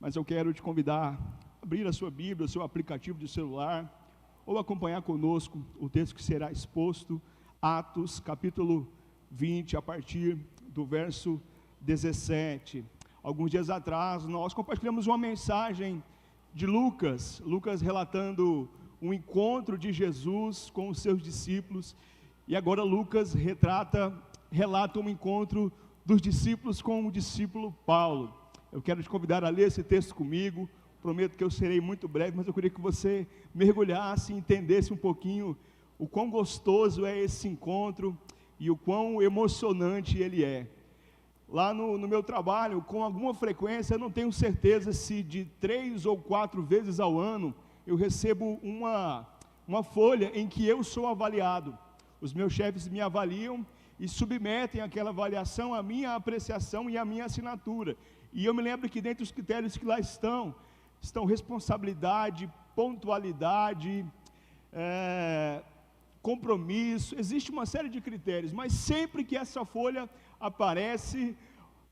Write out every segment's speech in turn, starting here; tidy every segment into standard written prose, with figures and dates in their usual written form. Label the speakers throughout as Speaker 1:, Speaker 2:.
Speaker 1: mas eu quero te convidar a abrir a sua Bíblia, o seu aplicativo de celular, ou acompanhar conosco o texto que será exposto, Atos, capítulo 20, a partir do verso 17. Alguns dias atrás, nós compartilhamos uma mensagem de Lucas relatando um encontro de Jesus com os seus discípulos, e agora Lucas relata um encontro dos discípulos com o discípulo Paulo. Eu quero te convidar a ler esse texto comigo. Prometo que eu serei muito breve, mas eu queria que você mergulhasse e entendesse um pouquinho o quão gostoso é esse encontro e o quão emocionante ele é. Lá no meu trabalho, com alguma frequência, eu não tenho certeza se de 3 ou 4 vezes ao ano, eu recebo uma folha em que eu sou avaliado. Os meus chefes me avaliam e submetem aquela avaliação à minha apreciação e à minha assinatura. E eu me lembro que dentre os critérios que lá estão responsabilidade, pontualidade, compromisso, existe uma série de critérios, mas sempre que essa folha aparece,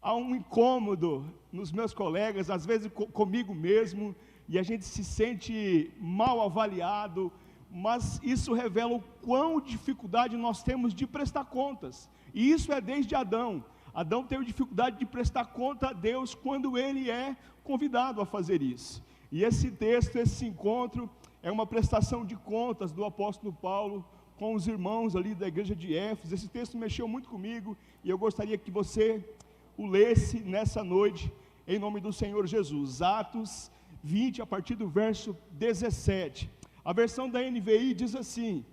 Speaker 1: há um incômodo nos meus colegas, às vezes comigo mesmo, e a gente se sente mal avaliado, mas isso revela o quão dificuldade nós temos de prestar contas, e isso é desde Adão. Adão teve dificuldade de prestar conta a Deus quando ele é convidado a fazer isso. E esse texto, esse encontro, é uma prestação de contas do apóstolo Paulo com os irmãos ali da igreja de Éfeso. Esse texto mexeu muito comigo e eu gostaria que você o lesse nessa noite, em nome do Senhor Jesus. Atos 20, a partir do verso 17. A versão da NVI diz assim: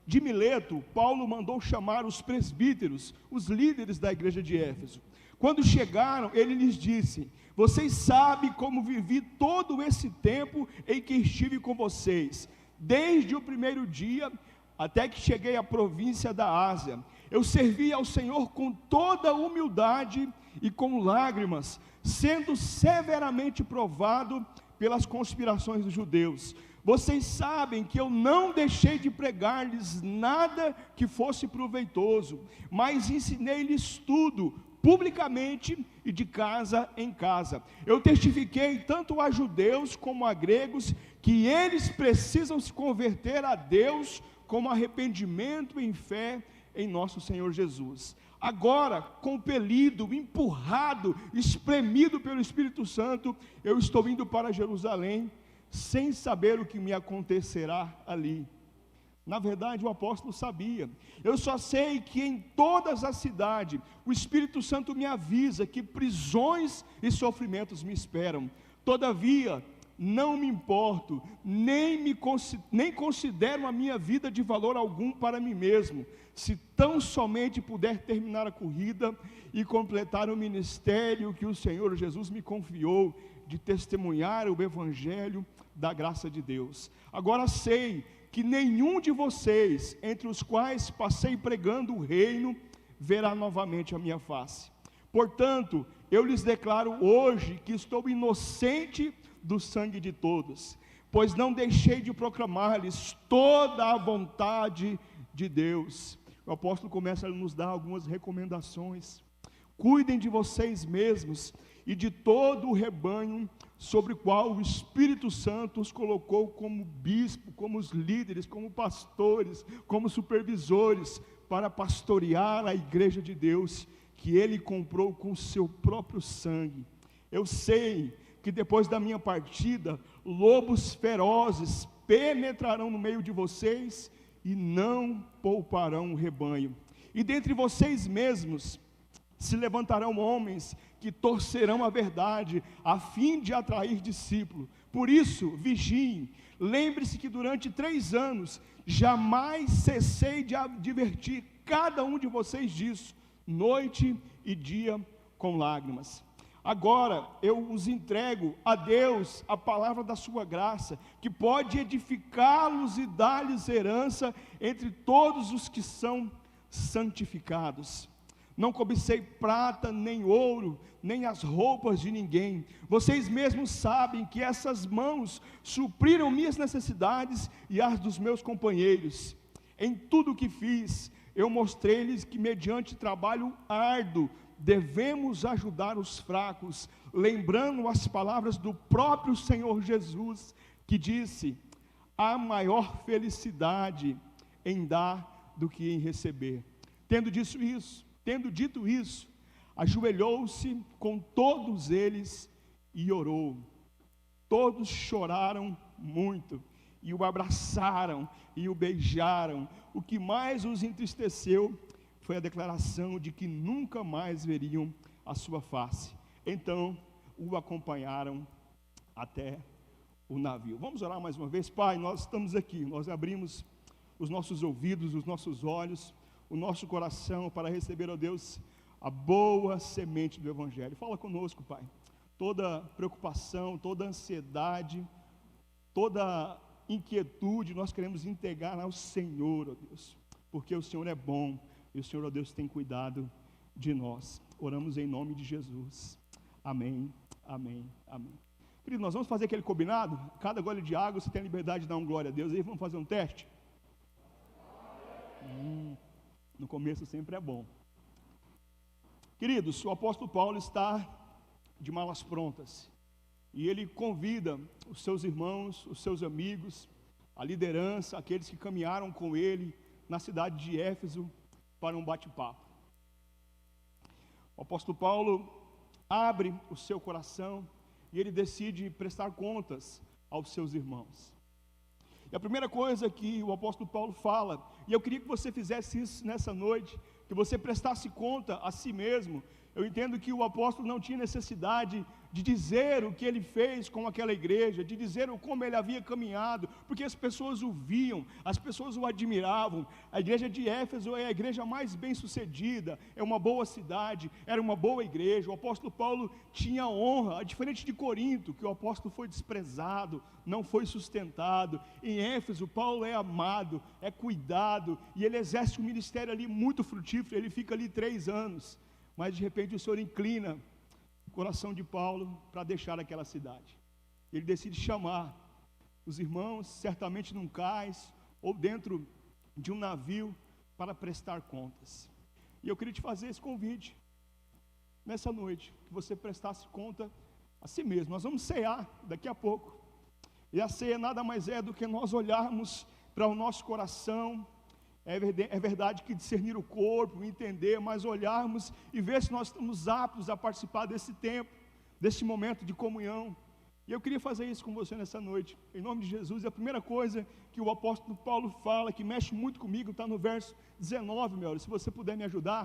Speaker 1: de Mileto, Paulo mandou chamar os presbíteros, os líderes da igreja de Éfeso. Quando chegaram, ele lhes disse: vocês sabem como vivi todo esse tempo em que estive com vocês, desde o primeiro dia até que cheguei à província da Ásia. Eu servi ao Senhor com toda humildade e com lágrimas, sendo severamente provado pelas conspirações dos judeus. Vocês sabem que eu não deixei de pregar-lhes nada que fosse proveitoso, mas ensinei-lhes tudo, publicamente e de casa em casa. Eu testifiquei tanto a judeus como a gregos, que eles precisam se converter a Deus com arrependimento em fé em nosso Senhor Jesus. Agora, compelido, empurrado, espremido pelo Espírito Santo, eu estou indo para Jerusalém, sem saber o que me acontecerá ali. Na verdade, o apóstolo sabia. Eu só sei que em todas as cidades, o Espírito Santo me avisa que prisões e sofrimentos me esperam. Todavia, não me importo, nem considero a minha vida de valor algum para mim mesmo, se tão somente puder terminar a corrida e completar o ministério que o Senhor Jesus me confiou, de testemunhar o Evangelho da graça de Deus. Agora sei que nenhum de vocês, entre os quais passei pregando o reino, verá novamente a minha face. Portanto, eu lhes declaro hoje que estou inocente do sangue de todos, pois não deixei de proclamar-lhes toda a vontade de Deus. O apóstolo começa a nos dar algumas recomendações. Cuidem de vocês mesmos e de todo o rebanho sobre o qual o Espírito Santo os colocou como bispo, como os líderes, como pastores, como supervisores, para pastorear a igreja de Deus, que ele comprou com o seu próprio sangue. Eu sei que depois da minha partida, lobos ferozes penetrarão no meio de vocês e não pouparão o rebanho. E dentre vocês mesmos se levantarão homens que torcerão a verdade, a fim de atrair discípulos. Por isso, vigiem. Lembre-se que durante 3 anos, jamais cessei de advertir cada um de vocês disso, noite e dia com lágrimas. Agora eu os entrego a Deus, a palavra da sua graça, que pode edificá-los e dar-lhes herança entre todos os que são santificados. Não cobicei prata, nem ouro, nem as roupas de ninguém. Vocês mesmos sabem que essas mãos supriram minhas necessidades e as dos meus companheiros. Em tudo o que fiz, eu mostrei-lhes que mediante trabalho árduo, devemos ajudar os fracos, lembrando as palavras do próprio Senhor Jesus, que disse: há maior felicidade em dar do que em receber. Tendo dito isso, ajoelhou-se com todos eles e orou. Todos choraram muito e o abraçaram e o beijaram. O que mais os entristeceu foi a declaração de que nunca mais veriam a sua face. Então o acompanharam até o navio. Vamos orar mais uma vez. Pai, nós estamos aqui, nós abrimos os nossos ouvidos, os nossos olhos, o nosso coração para receber, ó Deus, a boa semente do Evangelho. Fala conosco, Pai. Toda preocupação, toda ansiedade, toda inquietude, nós queremos entregar ao Senhor, ó Deus, porque o Senhor é bom e o Senhor, ó Deus, tem cuidado de nós. Oramos em nome de Jesus. Amém, amém, amém. Querido, nós vamos fazer aquele combinado. Cada gole de água você tem a liberdade de dar um glória a Deus. Aí vamos fazer um teste? No começo sempre é bom. Queridos, o apóstolo Paulo está de malas prontas, e ele convida os seus irmãos, os seus amigos, a liderança, aqueles que caminharam com ele na cidade de Éfeso, para um bate-papo. O apóstolo Paulo abre o seu coração e ele decide prestar contas aos seus irmãos. E a primeira coisa que o apóstolo Paulo fala, e eu queria que você fizesse isso nessa noite, que você prestasse conta a si mesmo. Eu entendo que o apóstolo não tinha necessidade de dizer o que ele fez com aquela igreja, de dizer como ele havia caminhado, porque as pessoas o viam, as pessoas o admiravam. A igreja de Éfeso é a igreja mais bem sucedida, é uma boa cidade, era uma boa igreja. O apóstolo Paulo tinha honra, diferente de Corinto, que o apóstolo foi desprezado, não foi sustentado. Em Éfeso, Paulo é amado, é cuidado, e ele exerce um ministério ali muito frutífero. Ele fica ali 3 anos, mas de repente o Senhor inclina o coração de Paulo para deixar aquela cidade. Ele decide chamar os irmãos, certamente num cais ou dentro de um navio, para prestar contas. E eu queria te fazer esse convite nessa noite, que você prestasse conta a si mesmo. Nós vamos cear daqui a pouco, e a ceia nada mais é do que nós olharmos para o nosso coração. É verdade que discernir o corpo, entender, mas olharmos e ver se nós estamos aptos a participar desse tempo, desse momento de comunhão. E eu queria fazer isso com você nessa noite, em nome de Jesus. E a primeira coisa que o apóstolo Paulo fala, que mexe muito comigo, está no verso 19, meu. Se você puder me ajudar,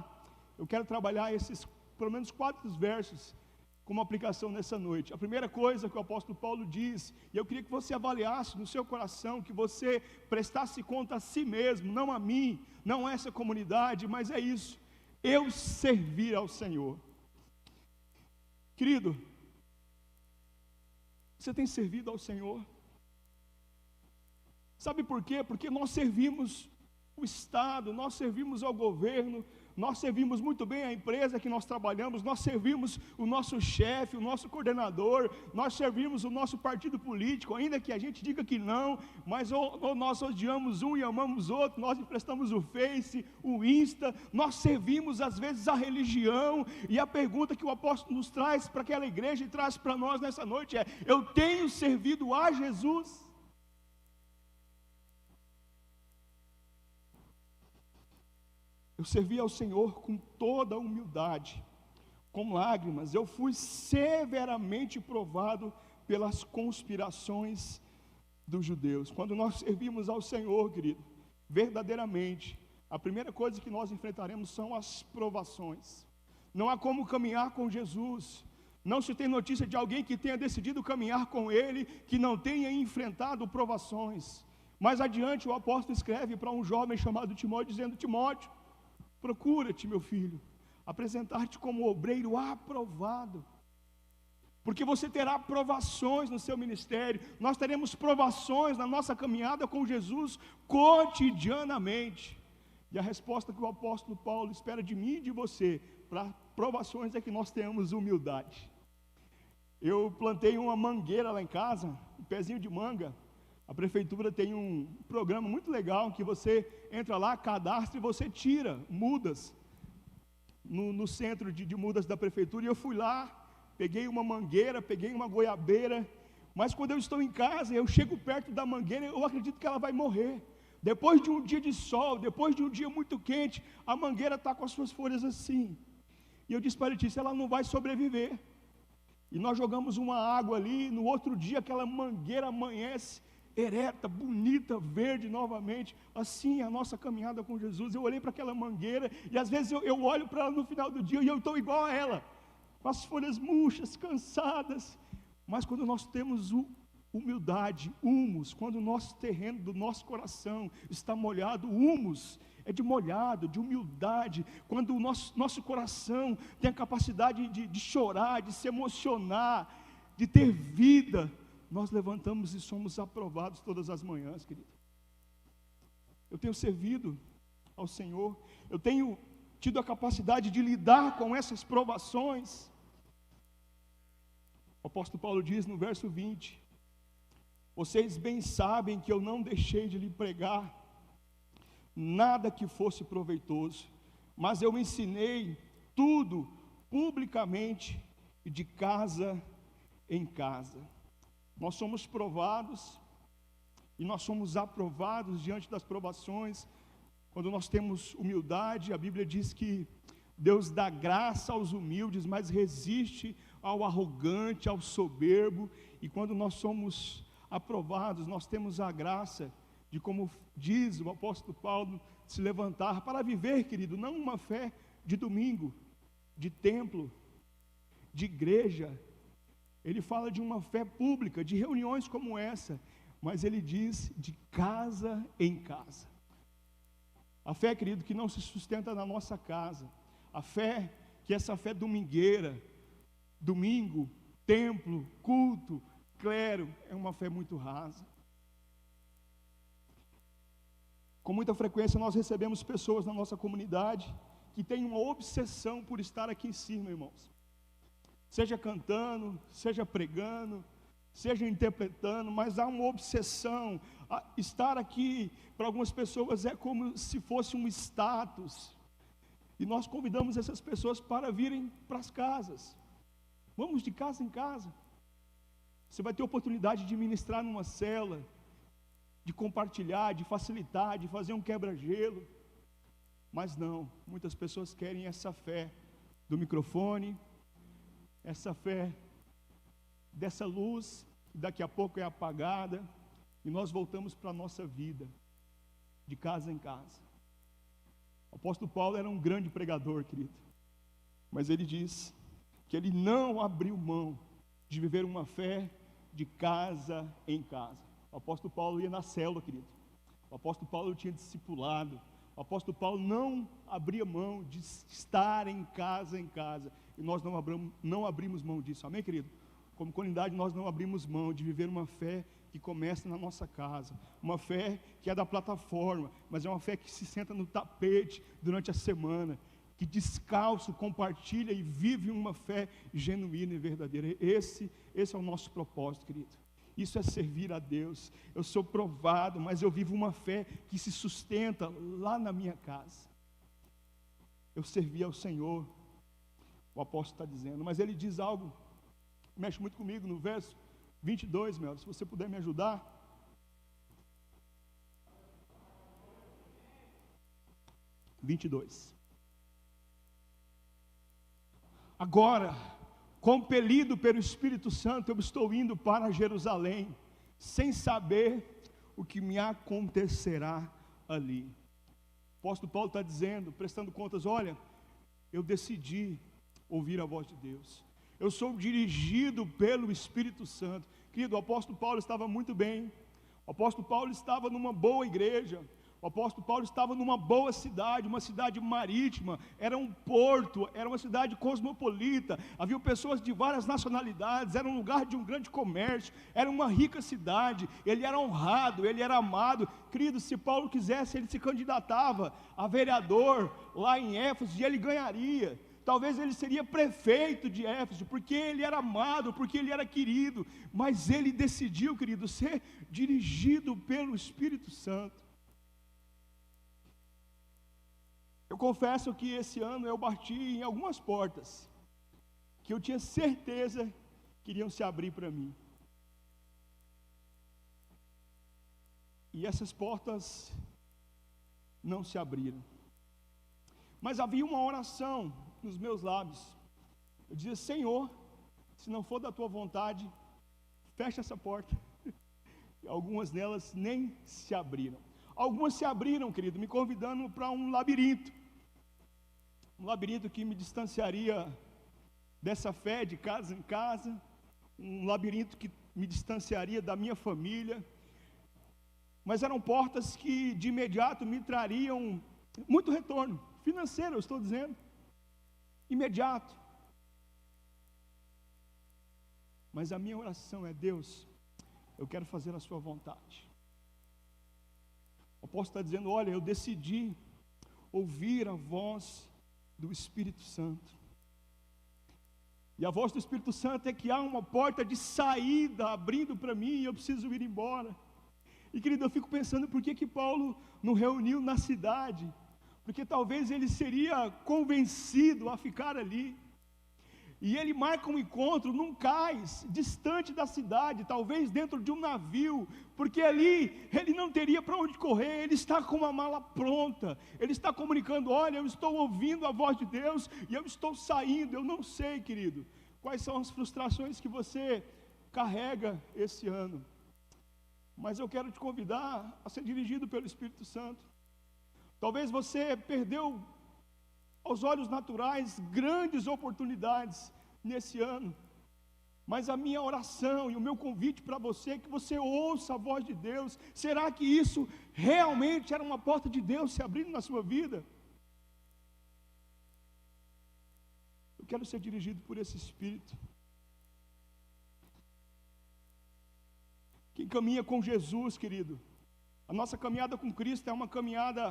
Speaker 1: eu quero trabalhar esses, pelo menos 4 versos, como aplicação nessa noite. A primeira coisa que o apóstolo Paulo diz, e eu queria que você avaliasse no seu coração, que você prestasse conta a si mesmo, não a mim, não a essa comunidade, mas é isso: eu servir ao Senhor. Querido, você tem servido ao Senhor? Sabe por quê? Porque nós servimos o Estado, nós servimos ao governo, nós servimos muito bem a empresa que nós trabalhamos, nós servimos o nosso chefe, o nosso coordenador, nós servimos o nosso partido político, ainda que a gente diga que não, mas ou nós odiamos um e amamos outro, nós emprestamos o Face, o Insta, nós servimos às vezes a religião. E a pergunta que o apóstolo nos traz para aquela igreja e traz para nós nessa noite é: eu tenho servido a Jesus? Eu servi ao Senhor com toda a humildade, com lágrimas. Eu fui severamente provado pelas conspirações dos judeus. Quando nós servimos ao Senhor, querido, verdadeiramente, a primeira coisa que nós enfrentaremos são as provações. Não há como caminhar com Jesus. Não se tem notícia de alguém que tenha decidido caminhar com Ele, que não tenha enfrentado provações. Mais adiante, o apóstolo escreve para um jovem chamado Timóteo, dizendo: Timóteo, procura-te, meu filho, apresentar-te como obreiro aprovado, porque você terá provações no seu ministério. Nós teremos provações na nossa caminhada com Jesus cotidianamente. E a resposta que o apóstolo Paulo espera de mim e de você para provações é que nós tenhamos humildade. Eu plantei uma mangueira lá em casa, um pezinho de manga. A prefeitura tem um programa muito legal, que você entra lá, cadastra e você tira mudas no centro de mudas da prefeitura. E eu fui lá peguei uma mangueira, peguei uma goiabeira, mas quando eu estou em casa, eu chego perto da mangueira, eu acredito que ela vai morrer. Depois de um dia de sol, depois de um dia muito quente, a mangueira está com as suas folhas assim. E eu disse para a Letícia, ela não vai sobreviver. E nós jogamos uma água ali, no outro dia aquela mangueira amanhece, ereta, bonita, verde novamente. Assim é a nossa caminhada com Jesus. Eu olhei para aquela mangueira, e às vezes eu olho para ela no final do dia, e eu estou igual a ela, com as folhas murchas, cansadas. Mas quando nós temos humildade, humus, quando o nosso terreno do nosso coração está molhado, humus é de molhado, de humildade, quando o nosso coração tem a capacidade de chorar, de se emocionar, de ter vida, nós levantamos e somos aprovados todas as manhãs, querido. Eu tenho servido ao Senhor, eu tenho tido a capacidade de lidar com essas provações. O apóstolo Paulo diz no verso 20, vocês bem sabem que eu não deixei de lhe pregar nada que fosse proveitoso, mas eu ensinei tudo publicamente e de casa em casa. Nós somos provados e nós somos aprovados diante das provações, quando nós temos humildade. A Bíblia diz que Deus dá graça aos humildes, mas resiste ao arrogante, ao soberbo. E quando nós somos aprovados, nós temos a graça de, como diz o apóstolo Paulo, se levantar para viver, querido, não uma fé de domingo, de templo, de igreja. Ele fala de uma fé pública, de reuniões como essa, mas ele diz de casa em casa. A fé, querido, que não se sustenta na nossa casa, a fé, que essa fé domingueira, domingo, templo, culto, clero, é uma fé muito rasa. Com muita frequência nós recebemos pessoas na nossa comunidade que têm uma obsessão por estar aqui em cima, irmãos. Seja cantando, seja pregando, seja interpretando, mas há uma obsessão. Estar aqui, para algumas pessoas, é como se fosse um status. E nós convidamos essas pessoas para virem para as casas. Vamos de casa em casa. Você vai ter oportunidade de ministrar numa célula, de compartilhar, de facilitar, de fazer um quebra-gelo. Mas não, muitas pessoas querem essa fé do microfone, essa fé dessa luz, que daqui a pouco é apagada, e nós voltamos para a nossa vida, de casa em casa. O apóstolo Paulo era um grande pregador, querido, mas ele diz que ele não abriu mão de viver uma fé de casa em casa. O apóstolo Paulo ia na célula, querido. O apóstolo Paulo tinha discipulado. O apóstolo Paulo não abria mão de estar em casa. E nós não abrimos mão disso. Amém, querido? Como comunidade, nós não abrimos mão de viver uma fé que começa na nossa casa. Uma fé que é da plataforma, mas é uma fé que se senta no tapete durante a semana, que descalço compartilha e vive uma fé genuína e verdadeira. Esse é o nosso propósito, querido. Isso é servir a Deus. Eu sou provado, mas eu vivo uma fé que se sustenta lá na minha casa. Eu servi ao Senhor, o apóstolo está dizendo, mas ele diz algo, mexe muito comigo no verso 22, Mel, se você puder me ajudar. Agora, compelido pelo Espírito Santo, eu estou indo para Jerusalém, sem saber o que me acontecerá ali. O apóstolo Paulo está dizendo, prestando contas, olha, eu decidi ouvir a voz de Deus. Eu sou dirigido pelo Espírito Santo. Querido, o apóstolo Paulo estava muito bem. O apóstolo Paulo estava numa boa igreja. O apóstolo Paulo estava numa boa cidade, uma cidade marítima, era um porto, era uma cidade cosmopolita, havia pessoas de várias nacionalidades, era um lugar de um grande comércio, era uma rica cidade, ele era honrado, ele era amado. Querido, se Paulo quisesse, ele se candidatava a vereador lá em Éfeso e ele ganharia. Talvez ele seria prefeito de Éfeso, porque ele era amado, porque ele era querido, mas ele decidiu, querido, ser dirigido pelo Espírito Santo. Eu confesso que esse ano eu bati em algumas portas, que que eu tinha certeza que iriam se abrir para mim. E essas portas não se abriram. Mas havia uma oração nos meus lábios. Eu dizia: Senhor, se não for da tua vontade, fecha essa porta. E algumas delas nem se abriram. Algumas se abriram, querido, me convidando para um labirinto. Um labirinto que me distanciaria dessa fé de casa em casa. Um labirinto que me distanciaria da minha família. Mas eram portas que de imediato me trariam muito retorno financeiro, eu estou dizendo, imediato. Mas a minha oração é: Deus, eu quero fazer a sua vontade. O apóstolo está dizendo: olha, eu decidi ouvir a voz do Espírito Santo. E a voz do Espírito Santo é que há uma porta de saída abrindo para mim e eu preciso ir embora. E, querido, eu fico pensando por que Paulo não reuniu na cidade, porque talvez ele seria convencido a ficar ali. E ele marca um encontro num cais, distante da cidade, talvez dentro de um navio, porque ali ele não teria para onde correr, ele está com uma mala pronta, ele está comunicando: olha, eu estou ouvindo a voz de Deus e eu estou saindo. Eu não sei, querido, quais são as frustrações que você carrega esse ano, mas eu quero te convidar a ser dirigido pelo Espírito Santo. Talvez você perdeu, aos olhos naturais, grandes oportunidades nesse ano, mas a minha oração e o meu convite para você é que você ouça a voz de Deus. Será que isso realmente era uma porta de Deus se abrindo na sua vida? Eu quero ser dirigido por esse Espírito. Quem caminha com Jesus, querido, a nossa caminhada com Cristo é uma caminhada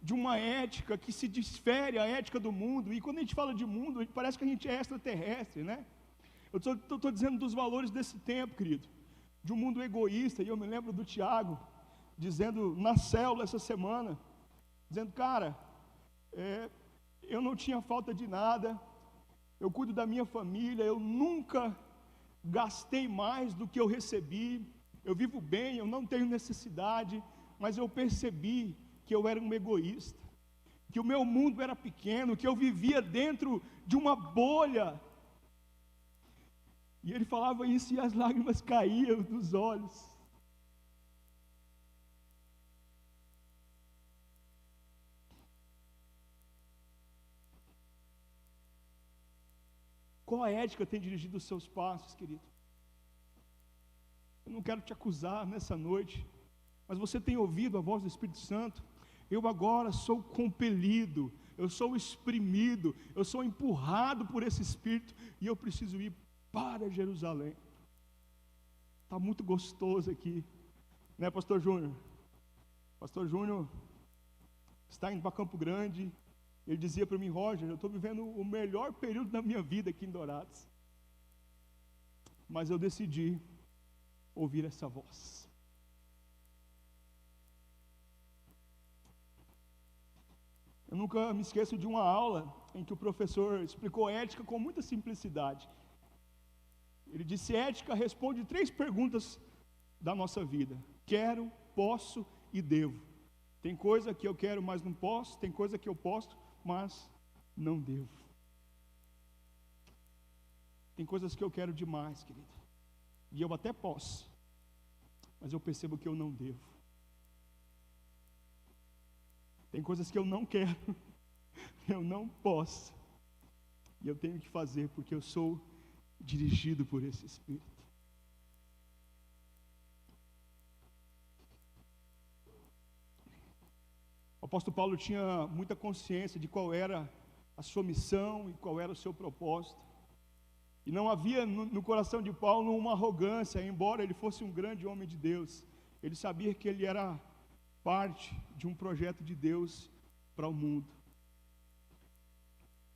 Speaker 1: de uma ética que se difere a ética do mundo. E quando a gente fala de mundo, parece que a gente é extraterrestre, né? Eu estou dizendo dos valores desse tempo, querido, de um mundo egoísta. E eu me lembro do Tiago dizendo na célula essa semana, dizendo: cara, eu não tinha falta de nada, eu cuido da minha família, eu nunca gastei mais do que eu recebi, eu vivo bem, eu não tenho necessidade, mas eu percebi que eu era um egoísta, que o meu mundo era pequeno, que eu vivia dentro de uma bolha. E ele falava isso e as lágrimas caíam dos olhos. Qual a ética tem dirigido os seus passos, querido? Eu não quero te acusar nessa noite, mas você tem ouvido a voz do Espírito Santo? Eu agora sou compelido, eu sou exprimido, eu sou empurrado por esse Espírito e eu preciso ir para Jerusalém. Está muito gostoso aqui, né, Pastor Júnior? Pastor Júnior está indo para Campo Grande. Ele dizia para mim: Roger, eu estou vivendo o melhor período da minha vida aqui em Dourados. Mas eu decidi ouvir essa voz. Eu nunca me esqueço de uma aula em que o professor explicou ética com muita simplicidade. Ele disse: ética responde 3 perguntas da nossa vida: quero, posso e devo. Tem coisa que eu quero, mas não posso. Tem coisa que eu posso, mas não devo. Tem coisas que eu quero demais, querido, e eu até posso, mas eu percebo que eu não devo. Tem coisas que eu não quero, eu não posso, e eu tenho que fazer porque eu sou dirigido por esse Espírito. O apóstolo Paulo tinha muita consciência de qual era a sua missão e qual era o seu propósito. E não havia no coração de Paulo uma arrogância, embora ele fosse um grande homem de Deus. Ele sabia que ele era parte de um projeto de Deus para o mundo.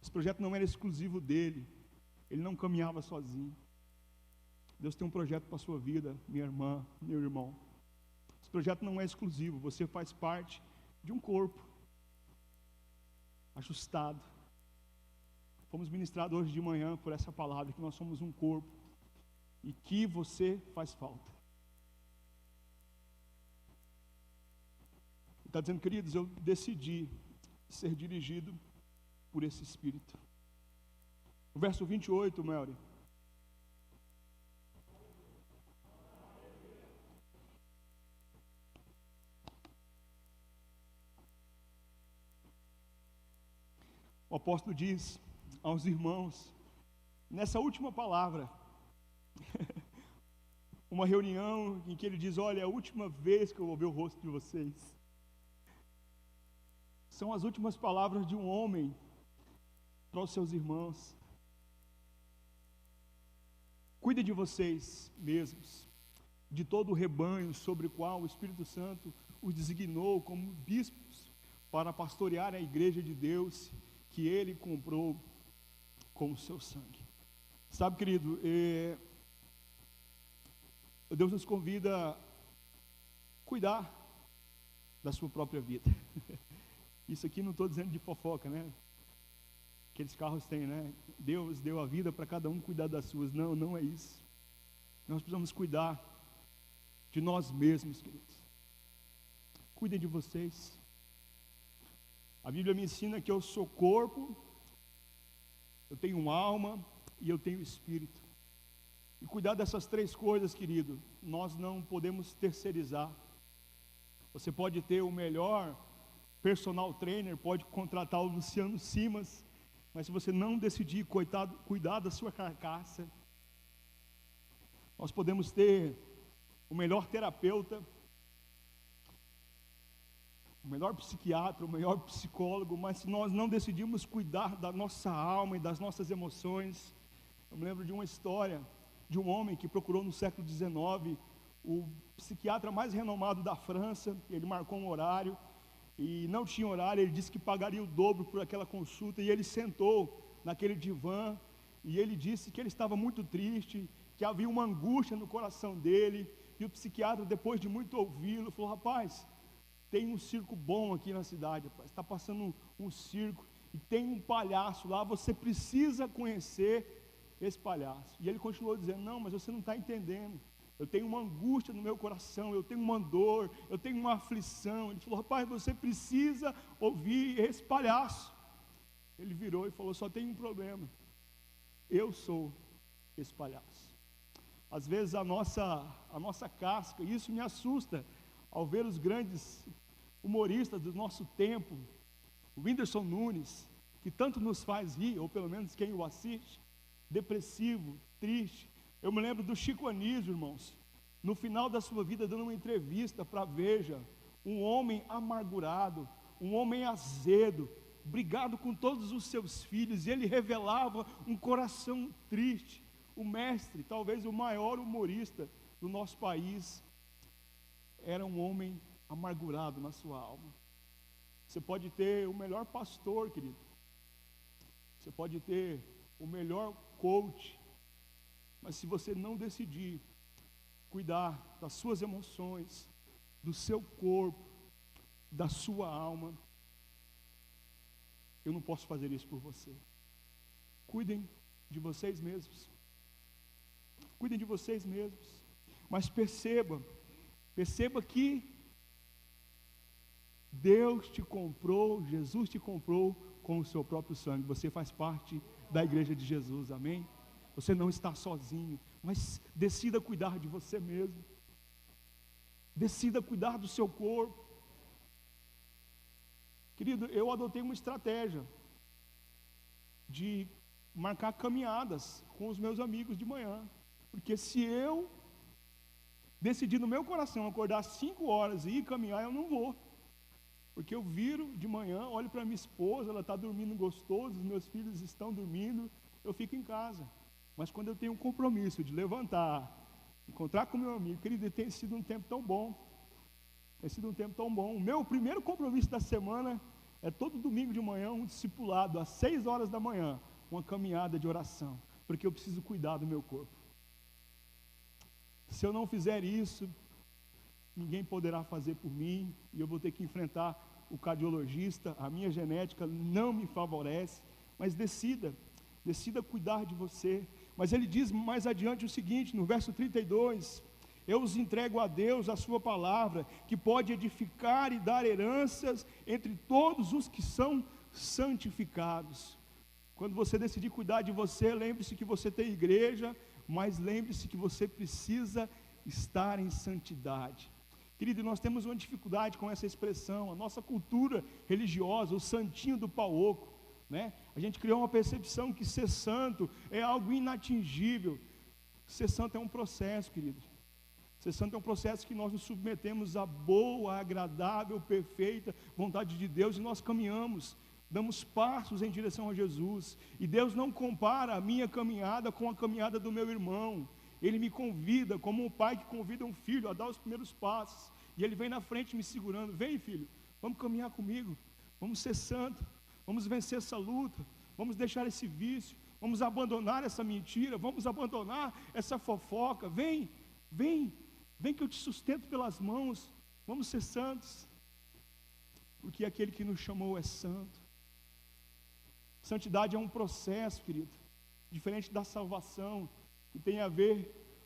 Speaker 1: Esse projeto não era exclusivo dele, ele não caminhava sozinho. Deus tem um projeto para a sua vida, minha irmã, meu irmão. Esse projeto não é exclusivo, você faz parte de um corpo ajustado, fomos ministrados hoje de manhã por essa palavra, que nós somos um corpo e que você faz falta. Está dizendo, queridos, eu decidi ser dirigido por esse Espírito. O verso 28, Melry. O apóstolo diz aos irmãos, nessa última palavra, uma reunião em que ele diz, olha, é a última vez que eu vou ver o rosto de vocês. São as últimas palavras de um homem para os seus irmãos. Cuide de vocês mesmos, de todo o rebanho sobre o qual o Espírito Santo os designou como bispos para pastorear a igreja de Deus que Ele comprou com o seu sangue. Sabe, querido, Deus nos convida a cuidar da sua própria vida. Isso aqui não estou dizendo de fofoca, né? Aqueles carros têm, né? Deus deu a vida para cada um cuidar das suas. Não, não é isso. Nós precisamos cuidar de nós mesmos, queridos. Cuidem de vocês. A Bíblia me ensina que eu sou corpo, eu tenho alma e eu tenho espírito. E cuidar dessas três coisas, querido, nós não podemos terceirizar. Você pode ter o melhor personal trainer, pode contratar o Luciano Simas, mas se você não decidir cuidar da sua carcaça, nós podemos ter o melhor terapeuta, o melhor psiquiatra, o melhor psicólogo, mas se nós não decidirmos cuidar da nossa alma e das nossas emoções. Eu me lembro de uma história de um homem que procurou no século XIX o psiquiatra mais renomado da França. Ele marcou um horário e não tinha horário, ele disse que pagaria o dobro por aquela consulta, e ele sentou naquele divã e ele disse que ele estava muito triste, que havia uma angústia no coração dele, e o psiquiatra, depois de muito ouvi-lo, falou, rapaz, tem um circo bom aqui na cidade, rapaz, está passando um circo, e tem um palhaço lá, você precisa conhecer esse palhaço. E ele continuou dizendo, não, mas você não está entendendo, eu tenho uma angústia no meu coração, eu tenho uma dor, eu tenho uma aflição. Ele falou, rapaz, você precisa ouvir esse palhaço. Ele virou e falou, só tem um problema, eu sou esse palhaço. Às vezes a nossa casca, e isso me assusta, ao ver os grandes humoristas do nosso tempo, o Whindersson Nunes, que tanto nos faz rir, ou pelo menos quem o assiste, depressivo, triste. Eu me lembro do Chico Anísio, irmãos, no final da sua vida, dando uma entrevista para a Veja, um homem amargurado, um homem azedo, brigado com todos os seus filhos, e ele revelava um coração triste. O mestre, talvez o maior humorista do nosso país, era um homem amargurado na sua alma. Você pode ter o melhor pastor, querido, você pode ter o melhor coach, mas se você não decidir cuidar das suas emoções, do seu corpo, da sua alma, eu não posso fazer isso por você. Cuidem de vocês mesmos. Cuidem de vocês mesmos. Mas perceba que Deus te comprou, Jesus te comprou com o seu próprio sangue. Você faz parte da igreja de Jesus, amém? Você não está sozinho, mas decida cuidar de você mesmo. Decida cuidar do seu corpo. Querido, eu adotei uma estratégia de marcar caminhadas com os meus amigos de manhã. Porque se eu decidir no meu coração acordar às 5 horas e ir caminhar, eu não vou. Porque eu viro de manhã, olho para minha esposa, ela está dormindo gostoso, os meus filhos estão dormindo, eu fico em casa. Mas quando eu tenho um compromisso de levantar, encontrar com meu amigo, querido, tem sido um tempo tão bom. Tem sido um tempo tão bom. O meu primeiro compromisso da semana é todo domingo de manhã, um discipulado, às 6 horas da manhã, uma caminhada de oração. Porque eu preciso cuidar do meu corpo. Se eu não fizer isso, ninguém poderá fazer por mim, e eu vou ter que enfrentar o cardiologista, a minha genética não me favorece, mas decida. decida cuidar de você. Mas ele diz mais adiante o seguinte, no verso 32, eu os entrego a Deus, a sua palavra, que pode edificar e dar heranças entre todos os que são santificados. Quando você decidir cuidar de você, lembre-se que você tem igreja, mas lembre-se que você precisa estar em santidade. Querido, nós temos uma dificuldade com essa expressão, a nossa cultura religiosa, o santinho do pau oco, né? A gente criou uma percepção que ser santo é algo inatingível. Ser santo é um processo, querido. Ser santo é um processo que nós nos submetemos à boa, agradável, perfeita vontade de Deus e nós caminhamos, damos passos em direção a Jesus. E Deus não compara a minha caminhada com a caminhada do meu irmão. Ele me convida, como um pai que convida um filho a dar os primeiros passos. E ele vem na frente me segurando. Vem, filho, vamos caminhar comigo. Vamos ser santo. Vamos vencer essa luta. Vamos deixar esse vício. Vamos abandonar essa mentira. Vamos abandonar essa fofoca. Vem, vem, vem que eu te sustento pelas mãos. Vamos ser santos. Porque aquele que nos chamou é santo. Santidade é um processo, querido. Diferente da salvação, que tem a ver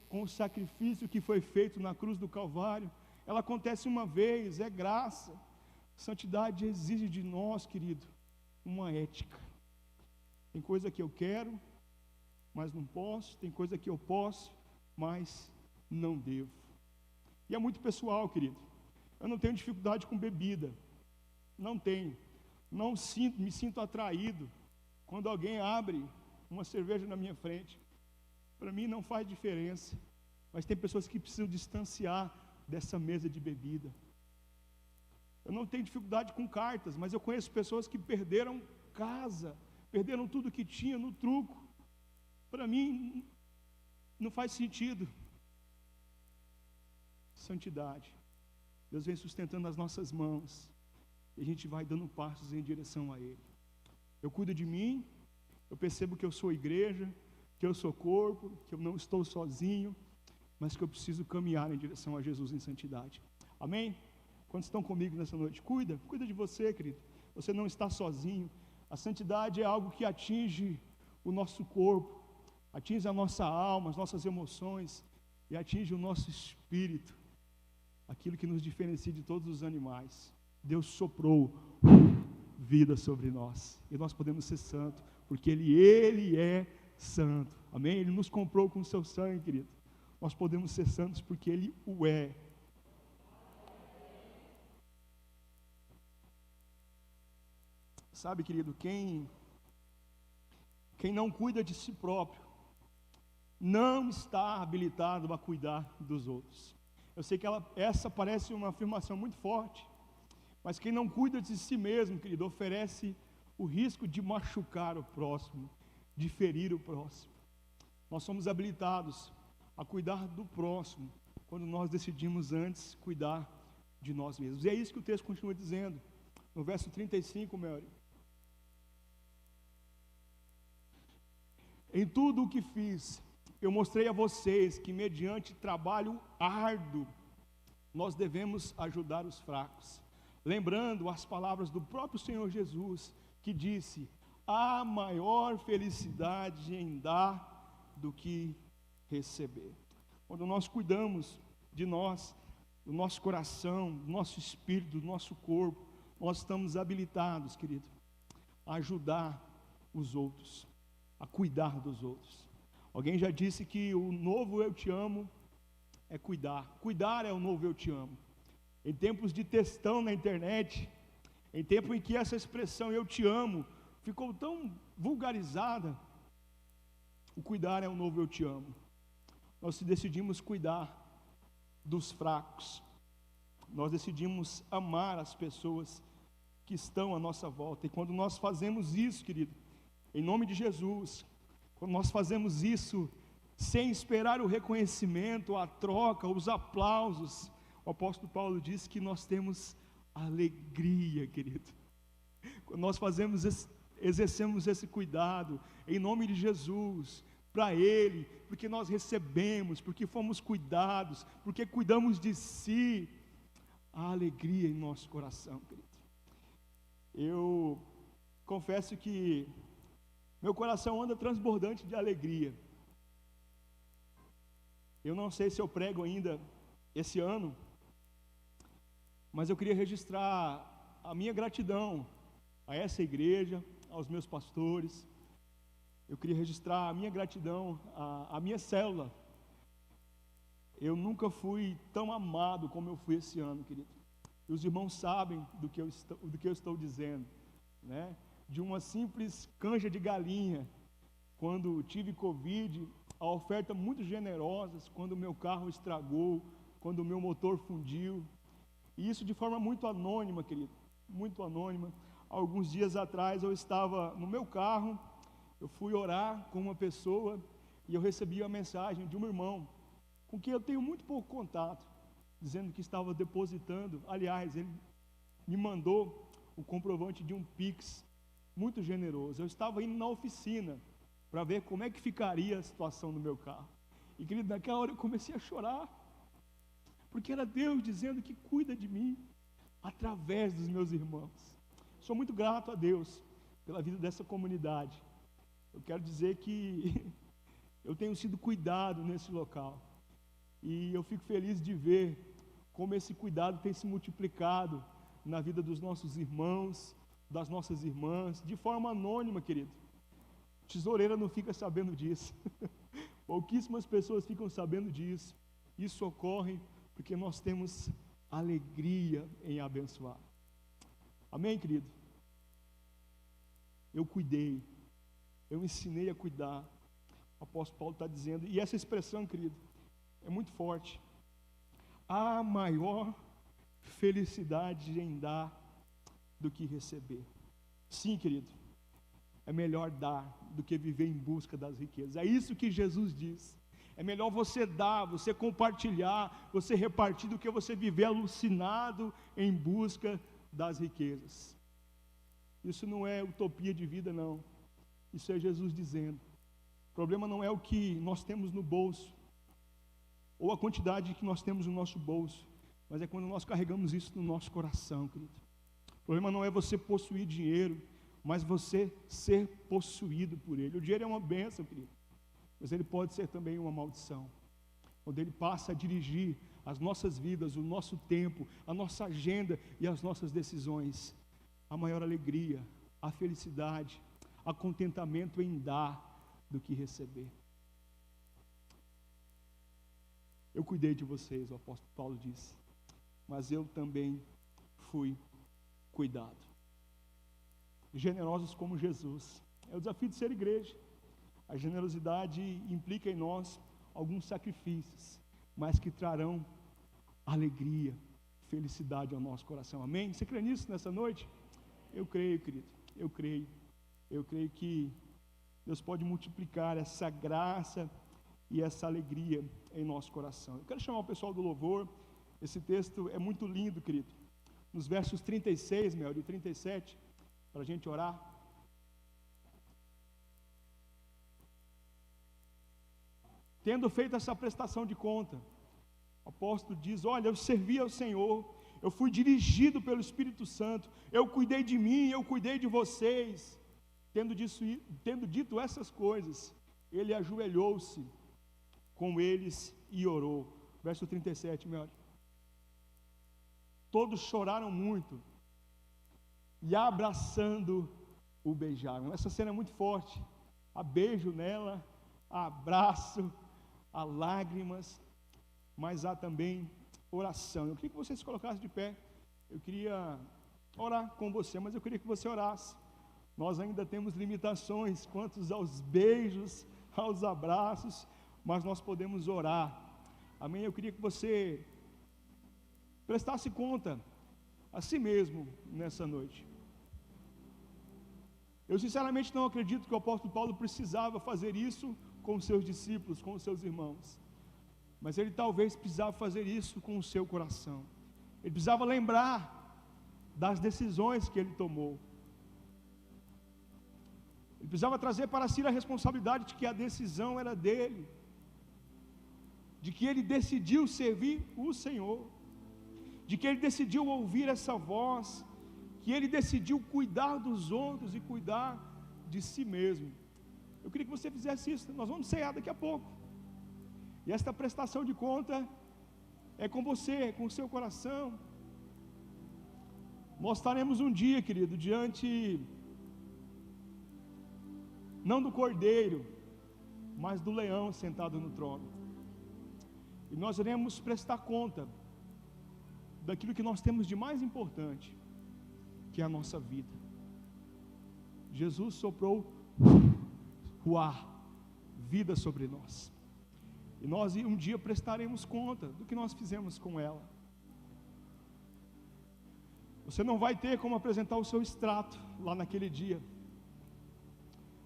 Speaker 1: com o sacrifício que foi feito na cruz do Calvário. Ela acontece uma vez, é graça. Santidade exige de nós, querido, uma ética. Tem coisa que eu quero, mas não posso. Tem coisa que eu posso, mas não devo. E é muito pessoal, querido. Eu não tenho dificuldade com bebida. Não tenho. Não me sinto atraído quando alguém abre uma cerveja na minha frente. Para mim não faz diferença. Mas tem pessoas que precisam distanciar dessa mesa de bebida. Eu não tenho dificuldade com cartas, mas eu conheço pessoas que perderam casa, perderam tudo que tinha no truco. Para mim não faz sentido. Santidade. Deus vem sustentando as nossas mãos e a gente vai dando passos em direção a Ele. Eu cuido de mim, eu percebo que eu sou igreja, que eu sou corpo, que eu não estou sozinho, mas que eu preciso caminhar em direção a Jesus em santidade. Amém? Quantos estão comigo nessa noite? Cuida de você, querido. Você não está sozinho. A santidade é algo que atinge o nosso corpo, atinge a nossa alma, as nossas emoções e atinge o nosso espírito, aquilo que nos diferencia de todos os animais. Deus soprou vida sobre nós e nós podemos ser santos, porque Ele é santo. Amém? Ele nos comprou com o seu sangue, querido. Nós podemos ser santos porque Ele o é. Sabe, querido, quem não cuida de si próprio, não está habilitado a cuidar dos outros. Eu sei que essa parece uma afirmação muito forte, mas quem não cuida de si mesmo, querido, oferece o risco de machucar o próximo, de ferir o próximo. Nós somos habilitados a cuidar do próximo, quando nós decidimos antes cuidar de nós mesmos. E é isso que o texto continua dizendo, no verso 35, Mary. Em tudo o que fiz, eu mostrei a vocês que mediante trabalho árduo, nós devemos ajudar os fracos. Lembrando as palavras do próprio Senhor Jesus, que disse, há maior felicidade em dar do que receber. Quando nós cuidamos de nós, do nosso coração, do nosso espírito, do nosso corpo, nós estamos habilitados, querido, a ajudar os outros, a cuidar dos outros. Alguém já disse que o novo eu te amo é cuidar. Cuidar é o novo eu te amo. Em tempos de textão na internet, em tempo em que essa expressão eu te amo ficou tão vulgarizada, o cuidar é o novo eu te amo. Nós decidimos cuidar dos fracos. Nós decidimos amar as pessoas que estão à nossa volta. E quando nós fazemos isso, querido, em nome de Jesus, quando nós fazemos isso sem esperar o reconhecimento, a troca, os aplausos, o apóstolo Paulo diz que nós temos alegria, querido. Quando nós exercemos esse cuidado, em nome de Jesus, para Ele, porque nós recebemos, porque fomos cuidados, porque cuidamos de si, há alegria em nosso coração, querido. Eu confesso que Meu coração anda transbordante de alegria. Eu não sei se eu prego ainda esse ano, mas eu queria registrar a minha gratidão a essa igreja, aos meus pastores. Eu queria registrar a minha gratidão à minha célula. Eu nunca fui tão amado como eu fui esse ano, querido. E os irmãos sabem do que eu estou dizendo, né? De uma simples canja de galinha, quando tive Covid, a oferta muito generosa, quando o meu carro estragou, quando o meu motor fundiu, e isso de forma muito anônima, querido, muito anônima. Alguns dias atrás eu estava no meu carro, eu fui orar com uma pessoa, e eu recebi a mensagem de um irmão, com quem eu tenho muito pouco contato, dizendo que estava depositando, aliás, ele me mandou o comprovante de um Pix, muito generoso. Eu estava indo na oficina, para ver como é que ficaria a situação do meu carro, e querido, naquela hora eu comecei a chorar, porque era Deus dizendo que cuida de mim, através dos meus irmãos. Sou muito grato a Deus, pela vida dessa comunidade. Eu quero dizer que eu tenho sido cuidado nesse local, e eu fico feliz de ver como esse cuidado tem se multiplicado na vida dos nossos irmãos, das nossas irmãs, de forma anônima, querido. Tesoureira não fica sabendo disso. Pouquíssimas pessoas ficam sabendo disso. Isso ocorre porque nós temos alegria em abençoar. Amém, querido? Eu cuidei, eu ensinei a cuidar. O apóstolo Paulo está dizendo, e essa expressão, querido, é muito forte. Há maior felicidade em dar do que receber. Sim, querido, é melhor dar do que viver em busca das riquezas. É isso que Jesus diz. É melhor você dar, você compartilhar, você repartir, do que você viver alucinado em busca das riquezas. Isso não é utopia de vida, não. Isso é Jesus dizendo. O problema não é o que nós temos no bolso, ou a quantidade que nós temos no nosso bolso, mas é quando nós carregamos isso no nosso coração, querido. O problema não é você possuir dinheiro, mas você ser possuído por ele. O dinheiro é uma bênção, querido, mas ele pode ser também uma maldição, quando ele passa a dirigir as nossas vidas, o nosso tempo, a nossa agenda e as nossas decisões. A maior alegria, a felicidade, a contentamento em dar do que receber. Eu cuidei de vocês, o apóstolo Paulo disse, mas eu também fui cuidado. Generosos como Jesus. É o desafio de ser igreja. A generosidade implica em nós alguns sacrifícios, mas que trarão alegria, felicidade ao nosso coração. Amém? Você crê nisso nessa noite? Eu creio, querido. Eu creio. Eu creio que Deus pode multiplicar essa graça e essa alegria em nosso coração. Eu quero chamar o pessoal do louvor. Esse texto é muito lindo, querido. Nos versos 36, Mel, e 37, para a gente orar. Tendo feito essa prestação de conta, o apóstolo diz, olha, eu servi ao Senhor, eu fui dirigido pelo Espírito Santo, eu cuidei de mim, eu cuidei de vocês. Tendo dito essas coisas, ele ajoelhou-se com eles e orou. Verso 37, meu. Todos choraram muito e abraçando o beijaram. Essa cena é muito forte. Há beijo nela, há abraço, há lágrimas, mas há também oração. Eu queria que você se colocasse de pé. Eu queria orar com você, mas eu queria que você orasse. Nós ainda temos limitações quanto aos beijos, aos abraços, mas nós podemos orar. Amém? Eu queria que você prestasse conta a si mesmo nessa noite. Eu sinceramente não acredito que o apóstolo Paulo precisava fazer isso com os seus discípulos, com os seus irmãos, mas ele talvez precisava fazer isso com o seu coração. Ele precisava lembrar das decisões que ele tomou. Ele precisava trazer para si a responsabilidade de que a decisão era dele, de que ele decidiu servir o Senhor, de que ele decidiu ouvir essa voz, que ele decidiu cuidar dos outros e cuidar de si mesmo. Eu queria que você fizesse isso. Nós vamos ceiar daqui a pouco. E esta prestação de conta é com você, é com o seu coração. Nós estaremos um dia, querido, diante não do cordeiro, mas do leão sentado no trono. E nós iremos prestar conta daquilo que nós temos de mais importante, que é a nossa vida. Jesus soprou o ar, vida sobre nós. E nós um dia prestaremos conta do que nós fizemos com ela. Você não vai ter como apresentar o seu extrato lá naquele dia,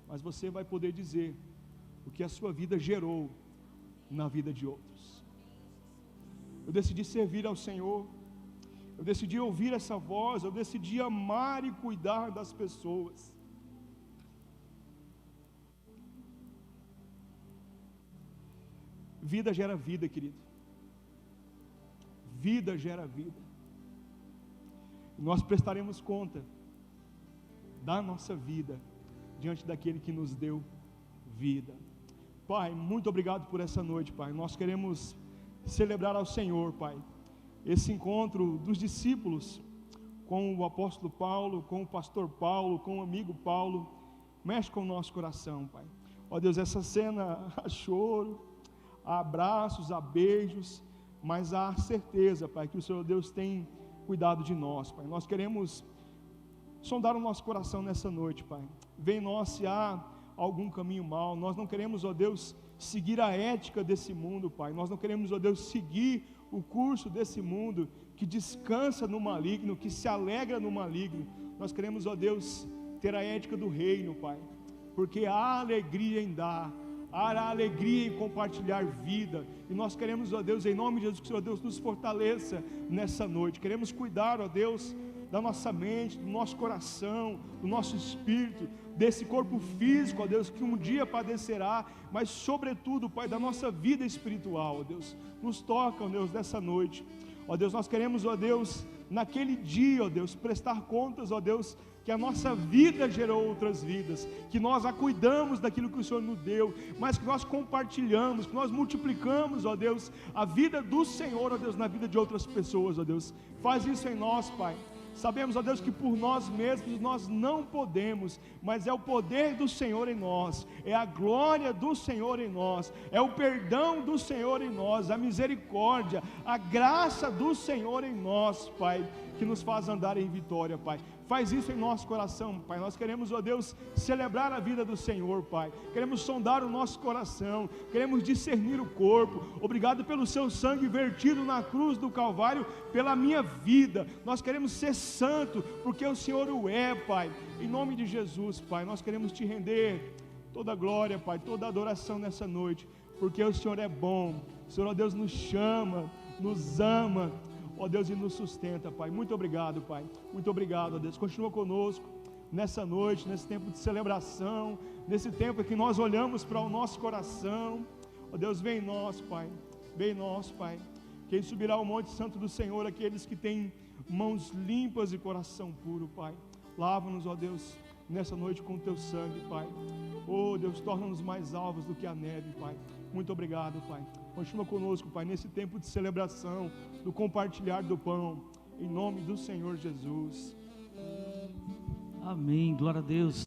Speaker 1: mas você vai poder dizer o que a sua vida gerou na vida de outros. Eu decidi servir ao Senhor, eu decidi ouvir essa voz, eu decidi amar e cuidar das pessoas. Vida gera vida, querido. Vida gera vida. Nós prestaremos conta da nossa vida diante daquele que nos deu vida. Pai, muito obrigado por essa noite, Pai. Nós queremos celebrar ao Senhor, Pai, esse encontro dos discípulos com o apóstolo Paulo, com o pastor Paulo, com o amigo Paulo. Mexe com o nosso coração, Pai. Ó Deus, essa cena há choro, há abraços, há beijos, mas há certeza, Pai, que o Senhor Deus tem cuidado de nós, Pai. Nós queremos sondar o nosso coração nessa noite, Pai. Vê em nós se há algum caminho mau. Nós não queremos, ó Deus, seguir a ética desse mundo, Pai. Nós não queremos, ó Deus, seguir o curso desse mundo que descansa no maligno, que se alegra no maligno. Nós queremos, ó Deus, ter a ética do reino, Pai, porque há alegria em dar, há alegria em compartilhar vida, e nós queremos, ó Deus, em nome de Jesus, que o Senhor Deus nos fortaleça nessa noite. Queremos cuidar, ó Deus, da nossa mente, do nosso coração, do nosso espírito, desse corpo físico, ó Deus, que um dia padecerá, mas sobretudo, Pai, da nossa vida espiritual, ó Deus. Nos toca, ó Deus, nessa noite, ó Deus. Nós queremos, ó Deus, naquele dia, ó Deus, prestar contas, ó Deus, que a nossa vida gerou outras vidas, que nós a cuidamos daquilo que o Senhor nos deu, mas que nós compartilhamos, que nós multiplicamos, ó Deus, a vida do Senhor, ó Deus, na vida de outras pessoas, ó Deus. Faz isso em nós, Pai. Sabemos, ó Deus, que por nós mesmos nós não podemos, mas é o poder do Senhor em nós, é a glória do Senhor em nós, é o perdão do Senhor em nós, a misericórdia, a graça do Senhor em nós, Pai, que nos faz andar em vitória, Pai. Faz isso em nosso coração, Pai. Nós queremos, ó Deus, celebrar a vida do Senhor, Pai. Queremos sondar o nosso coração, queremos discernir o corpo. Obrigado pelo seu sangue vertido na cruz do Calvário, pela minha vida. Nós queremos ser santo, porque o Senhor o é, Pai. Em nome de Jesus, Pai, nós queremos te render toda a glória, Pai, toda a adoração nessa noite, porque o Senhor é bom. O Senhor, ó Deus, nos chama, nos ama, ó Deus, e nos sustenta, Pai. Muito obrigado, Pai. Muito obrigado, ó Deus. Continua conosco nessa noite, nesse tempo de celebração, nesse tempo em que nós olhamos para o nosso coração. Ó Deus, vem em nós, Pai. Vem em nós, Pai. Quem subirá ao monte santo do Senhor? Aqueles que têm mãos limpas e coração puro, Pai. Lava-nos, ó Deus, nessa noite com o teu sangue, Pai. Oh Deus, torna-nos mais alvos do que a neve, Pai. Muito obrigado, Pai. Continua conosco, Pai, nesse tempo de celebração, do compartilhar do pão, em nome do Senhor Jesus.
Speaker 2: Amém, glória a Deus.